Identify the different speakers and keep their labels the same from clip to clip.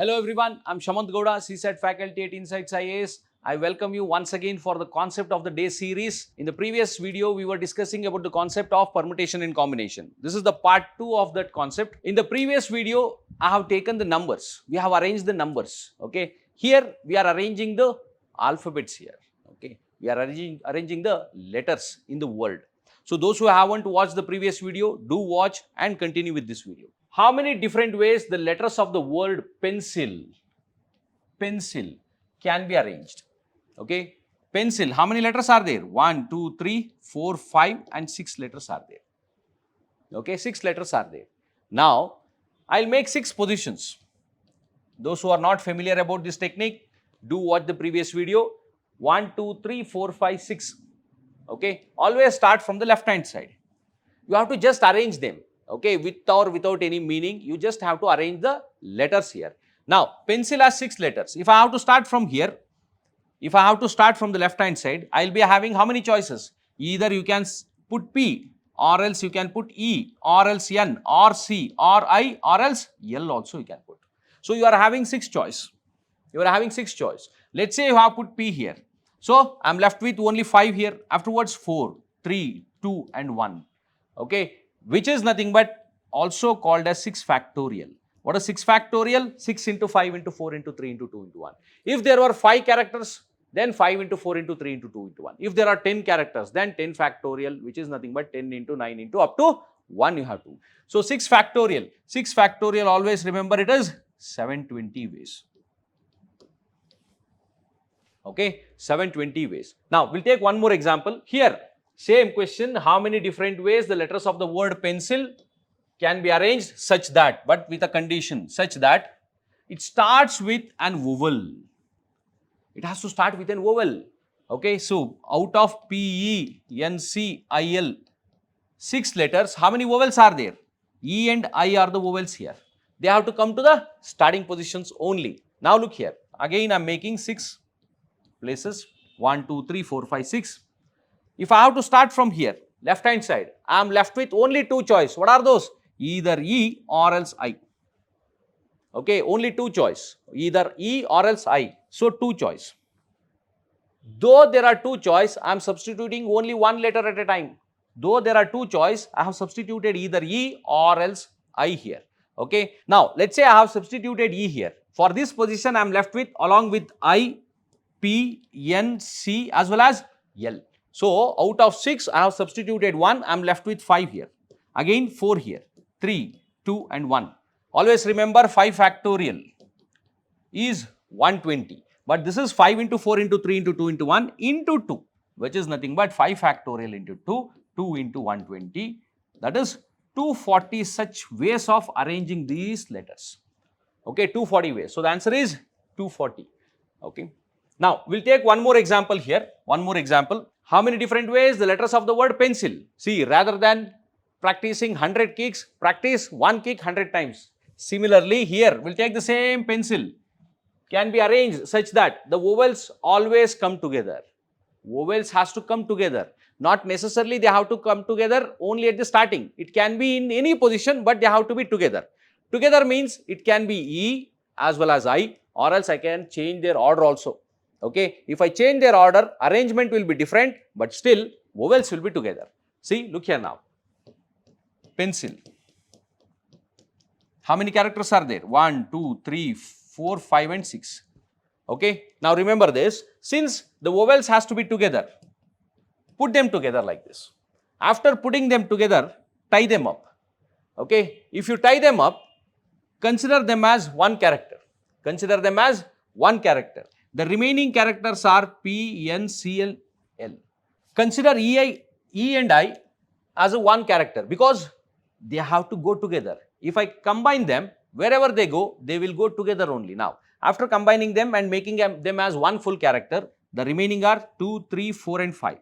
Speaker 1: Hello everyone, I'm Shamanth Gowda, CSAT faculty at Insights IAS. I welcome you once again for the concept of the day series. In the previous video, we were discussing about the concept of permutation and combination. This is the part 2 of that concept. In the previous video, I have taken the numbers. We have arranged the numbers. Okay. Here, we are arranging the alphabets here. Okay. We are arranging the letters in the word. So, those who haven't watched the previous video, do watch and continue with this video. How many different ways the letters of the word pencil can be arranged? Okay, pencil, how many letters are there? 1, 2, 3, 4, 5 and 6 letters are there. Okay, 6 letters are there. Now, I'll make 6 positions. Those who are not familiar about this technique, do watch the previous video. 1, 2, 3, 4, 5, 6. Okay, always start from the left hand side. You have to just arrange them. Okay, with or without any meaning, you just have to arrange the letters here. Now, pencil has 6 letters. If I have to start from here, if I have to start from the left hand side, I will be having how many choices? Either you can put P, or else you can put E, or else N, or C, or I, or else L also you can put. So, you are having 6 choice. You are having 6 choice. Let's say you have put P here. So, I am left with only 5 here. Afterwards, 4, 3, 2 and 1. Okay, which is nothing but also called as 6 factorial. What is 6 factorial? 6 into 5 into 4 into 3 into 2 into 1. If there were 5 characters, then 5 into 4 into 3 into 2 into 1. If there are 10 characters, then 10 factorial, which is nothing but 10 into 9 into up to 1 you have to. So, 6 factorial. 6 factorial, always remember it is 720 ways. Okay, 720 ways. Now, we'll take one more example. Here, same question, how many different ways the letters of the word pencil can be arranged such that, but with a condition, such that it starts with an vowel. It has to start with an vowel. Okay, so out of P, E, N, C, I, L, 6 letters, how many vowels are there? E and I are the vowels here. They have to come to the starting positions only. Now look here, again I am making 6 places, 1, 2, 3, 4, 5, 6. If I have to start from here, left hand side, I am left with only 2 choice. What are those? Either E or else I. Okay, only 2 choice, either E or else I. So, 2 choice. Though there are 2 choice, I am substituting only 1 letter at a time. Though there are 2 choice, I have substituted either E or else I here. Okay. Now, let's say I have substituted E here. For this position, I am left with along with I, P, N, C as well as L. So, out of 6, I have substituted 1, I am left with 5 here. Again 4 here, 3, 2 and 1. Always remember 5 factorial is 120. But this is 5 into 4 into 3 into 2 into 1 into 2, which is nothing but 5 factorial into 2, 2 into 120. That is 240 such ways of arranging these letters. Okay, 240 ways. So, the answer is 240. Okay. Now, we will take one more example here, one more example. How many different ways the letters of the word pencil? See, rather than practicing 100 kicks, practice 1 kick 100 times. Similarly, here we will take the same pencil, can be arranged such that the vowels always come together. Vowels has to come together. Not necessarily they have to come together only at the starting. It can be in any position, but they have to be together. Together means it can be E as well as I, or else I can change their order also. Okay, if I change their order, arrangement will be different, but still vowels will be together. See, look here now. Pencil. How many characters are there? 1, 2, 3, 4, 5 and 6. Okay, now remember this, since the vowels has to be together, put them together like this. After putting them together, tie them up. Okay, if you tie them up, consider them as one character. Consider them as one character. The remaining characters are P, N, C, L, L. Consider E and I as a one character because they have to go together. If I combine them, wherever they go, they will go together only. Now, after combining them and making them as one full character, the remaining are 2, 3, 4 and 5.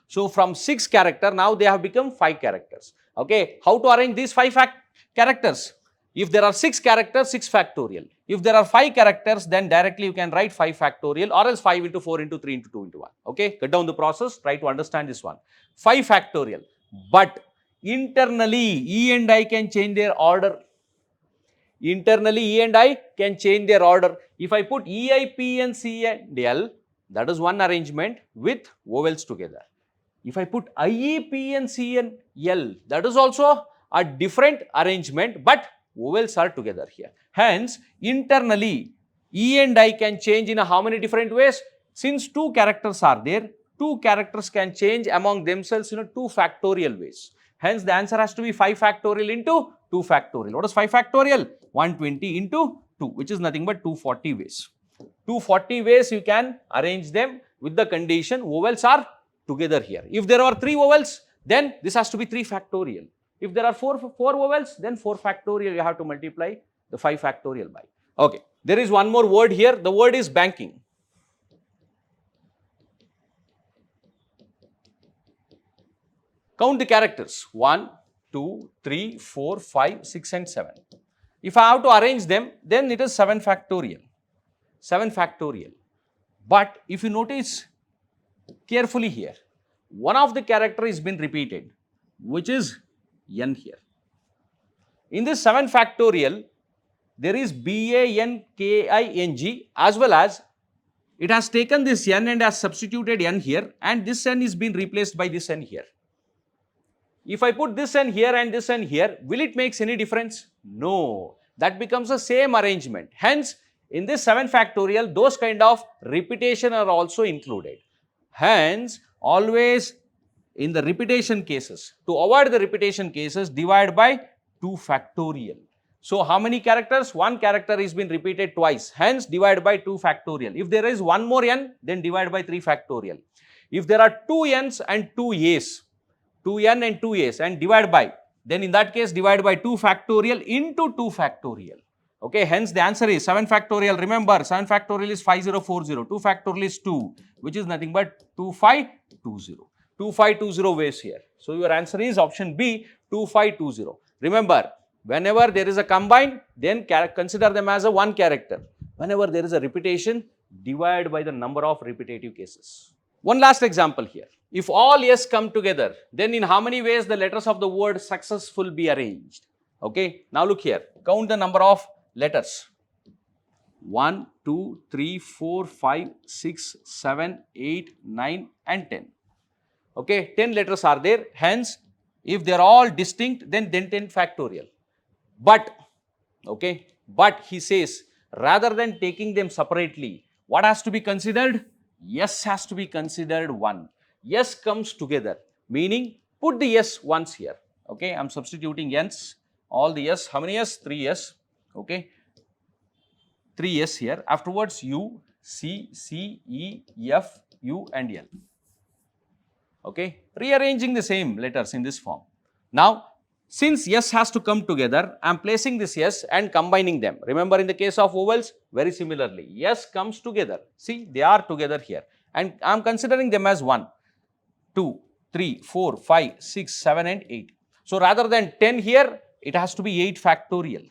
Speaker 1: So, from 6 character, now they have become 5 characters. Okay, how to arrange these 5 characters? If there are 6 characters, 6 factorial. If there are 5 characters, then directly you can write 5 factorial or else 5 into 4 into 3 into 2 into 1. Okay, cut down the process, try to understand this one. 5 factorial, but internally E and I can change their order. Internally, E and I can change their order. If I put E, I, P and C and L, that is one arrangement with vowels together. If I put I, E, P and C and L, that is also a different arrangement, but vowels are together here. Hence, internally, E and I can change in how many different ways? Since two characters are there, two characters can change among themselves in 2 factorial ways. Hence, the answer has to be 5 factorial into 2 factorial. What is 5 factorial? 120 into 2, which is nothing but 240 ways. 240 ways you can arrange them with the condition vowels are together here. If there are 3 vowels, then this has to be 3 factorial. If there are 4 vowels, then 4 factorial you have to multiply the 5 factorial by. Okay. There is one more word here. The word is banking. Count the characters 1, 2, 3, 4, 5, 6 and 7. If I have to arrange them, then it is 7 factorial. 7 factorial. But if you notice carefully here, one of the character is been repeated, which is n here. In this 7 factorial, there is BANKING as well as it has taken this n and has substituted n here, and this n is been replaced by this n here. If I put this n here and this n here, will it make any difference? No. That becomes the same arrangement. Hence, in this 7 factorial, those kind of repetition are also included. Hence, always in the repetition cases, to avoid the repetition cases, divide by 2 factorial. So, how many characters? One character is been repeated twice. Hence, divide by 2 factorial. If there is one more n, then divide by 3 factorial. If there are 2 n's and 2 a's, 2n and 2a's and divide by, then in that case divide by 2 factorial into 2 factorial. Okay, hence the answer is 7 factorial. Remember, 7 factorial is 5040, 2 factorial is 2, which is nothing but 2520. 2520 ways here. So, your answer is option B, 2520. Remember, whenever there is a combine, then consider them as a one character. Whenever there is a repetition, divide by the number of repetitive cases. One last example here. If all yes come together, then in how many ways the letters of the word successful be arranged? Okay. Now look here. Count the number of letters. 1, 2, 3, 4, 5, 6, 7, 8, 9 and 10. Okay. 10 letters are there. Hence, if they are all distinct, then 10 factorial. But, okay, but he says, rather than taking them separately, what has to be considered? Yes has to be considered one. Yes comes together, meaning put the yes once here. Okay, I am substituting yes, all the yes. How many yes? 3 yes. Okay, 3 yes here. Afterwards, U, C, C, E, F, U and L. Okay, rearranging the same letters in this form. Now, since yes has to come together, I am placing this yes and combining them. Remember, in the case of vowels, very similarly, yes comes together. See, they are together here and I am considering them as 1, 2, 3, 4, 5, 6, 7 and 8. So, rather than 10 here, it has to be 8 factorial.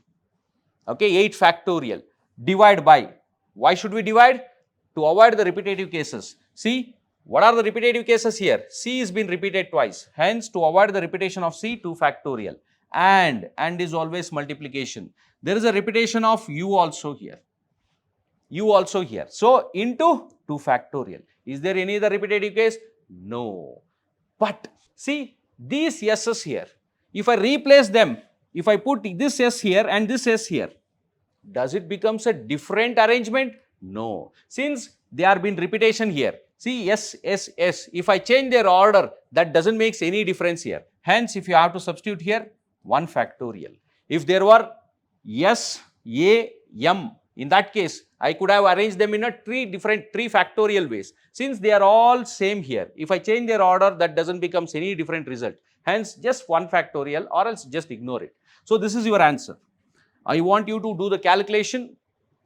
Speaker 1: Okay, 8 factorial. Divide by. Why should we divide? To avoid the repetitive cases. See, what are the repetitive cases here? C is been repeated twice. Hence, to avoid the repetition of C, 2 factorial. And is always multiplication. There is a repetition of U also here. U also here. So, into 2 factorial. Is there any other repetitive case? No. But, see, these S's here, if I replace them, if I put this S here and this S here, does it becomes a different arrangement? No. Since they are been repetition here. See, S, S, S. If I change their order, that doesn't make any difference here. Hence, if you have to substitute here, 1 factorial. If there were S, A, M, in that case, I could have arranged them in a 3 factorial ways. Since they are all same here, if I change their order, that doesn't become any different result. Hence, just 1 factorial or else just ignore it. So, this is your answer. I want you to do the calculation,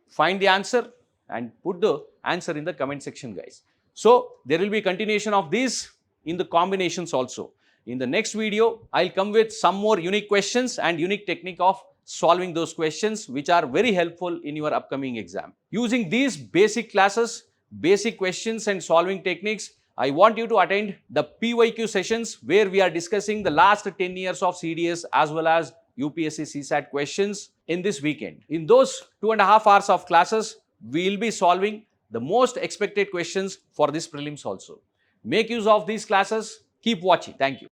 Speaker 1: find the answer and put the answer in the comment section, guys. So, there will be continuation of these in the combinations also. In the next video, I will come with some more unique questions and unique technique of solving those questions which are very helpful in your upcoming exam. Using these basic classes, basic questions and solving techniques, I want you to attend the PYQ sessions where we are discussing the last 10 years of CDS as well as UPSC CSAT questions in this weekend. In those 2.5 hours of classes, we will be solving the most expected questions for this prelims also. Make use of these classes. Keep watching. Thank you.